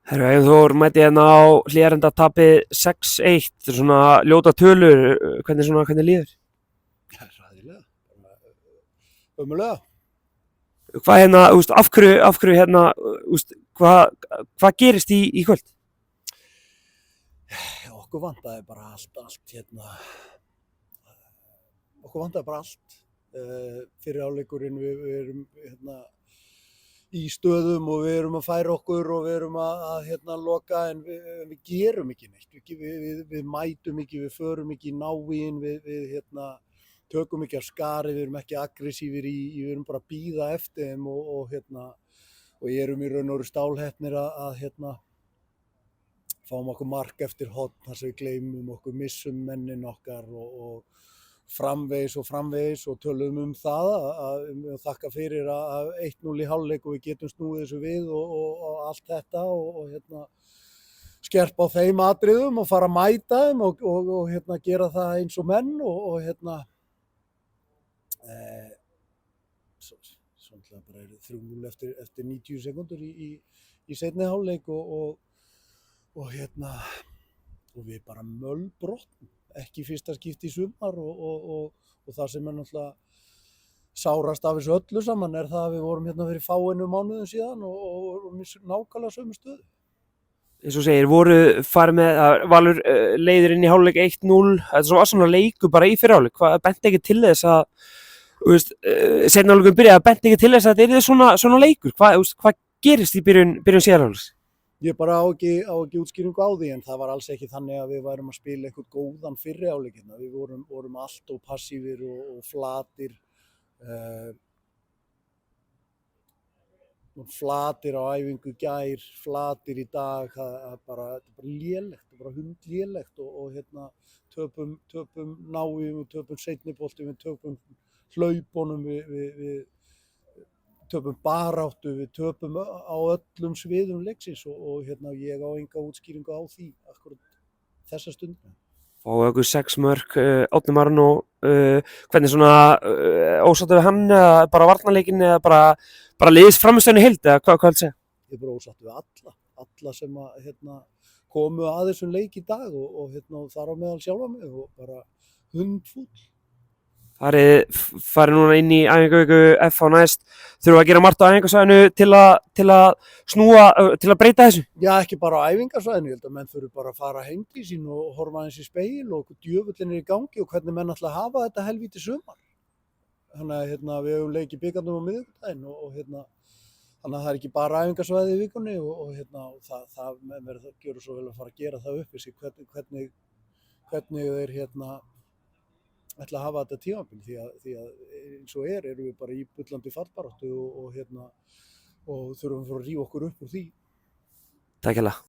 Herra, ef þú mæti hérna á Hlíðarenda tapið 6-1, þetta er svona ljóta tölur, hvernig líður? Ræðilega, ömurlega. Hvað hérna, af hverju hérna, hvað gerist í kvöld? Okkur vantaði bara allt hérna, okkur vantaði bara allt. Fyrir hálfleikurinn við erum hérna í stöðum og við erum að færa okkur og við erum að hérna loka en við gerum ekki neitt. Við mætum ekki, við förum ekki í návíinn, við hérna tökum ekki af skarið, við erum ekki aggressífir við erum bara að bíða eftir þeim og hérna og erum í raun og veru stálheppnir að hérna fáum okkur mark eftir horn þar sem við gleymum okkur, missum mennin okkar og framvegis og tölum það að þakka fyrir að 1-0 í hálfleik og við getum snúið þessu við og allt þetta og hérna skerpa á þeim atriðum og fara að mæta þeim og hérna gera það eins og menn og hérna svona bara er 3-0 eftir 90 sekúndur í seinni hálfleik og hérna og við bara mölbrotnum. Ekki fyrsta skipti í sumar og það sem er náttúrulega sárast af þessu öllu saman er það að við vorum hérna fyrir fáeinum mánuðum síðan og nákvæmlega sömu stöðu. Eins og segir, voru farið með Valur leiðir inn í hálfleik 1-0, þetta var svona leikur bara í fyrri hálfleik, hvað benti ekki til þess að, seinni hálfleikum byrjaði, benti ekki til þess að þetta er svona leikur, hvað gerist í byrjun síðari hálfleiks? Ég bara á ekki útskýringu á því en það var alls ekki þannig að við værum að spila eitthvað góðan fyrri hálfleikina. Við vorum allt og passífir og flatir. Flatir á æfingu gær, flatir í dag. Þetta er bara lélegt, þetta er bara hundlélegt og hérna töpum návíum, við töpum seinniboltum, við töpum hlaupunum, við töpum baráttu, við töpum á öllum sviðum leiksins og hérna ég á enga útskýringu á því akkurat þessa stundina. Og okkur 6 mörk, Árni Marinó, hvernig svona ósáttu við hann eða bara varnarleikinn eða bara liðs frammistöðunni í heild eða hvað heldur segja? Ég er bara ósáttu við alla sem að hérna komu að þessum leik í dag og hérna þar á meðal sjálfa mig og bara hundfúll. Farið núna inn í æfingaviku FH næst, þurfum að gera margt á æfingasvæðinu til að breyta þessu? Já, ekki bara á æfingasvæðinu, ég held að menn þurfi bara að fara heim til sín og horfa aðeins í spegil og djöfullin er í gangi og hvernig menn ætla að hafa þetta helvíti sumar. Þannig að hérna, við höfum leikið bikarnum á miðvikudaginn og hérna, þannig að það er ekki bara æfingasvæði í vikunni og hérna, það menn verður að gera svo vel að fara að gera það upp þessi hvernig þeir hérna ætla að hafa þetta tímabil því að eins og erum við bara í bullandi fallbaráttu og hérna og þurfum að fara að rífa okkur upp úr því. Takk hérlega.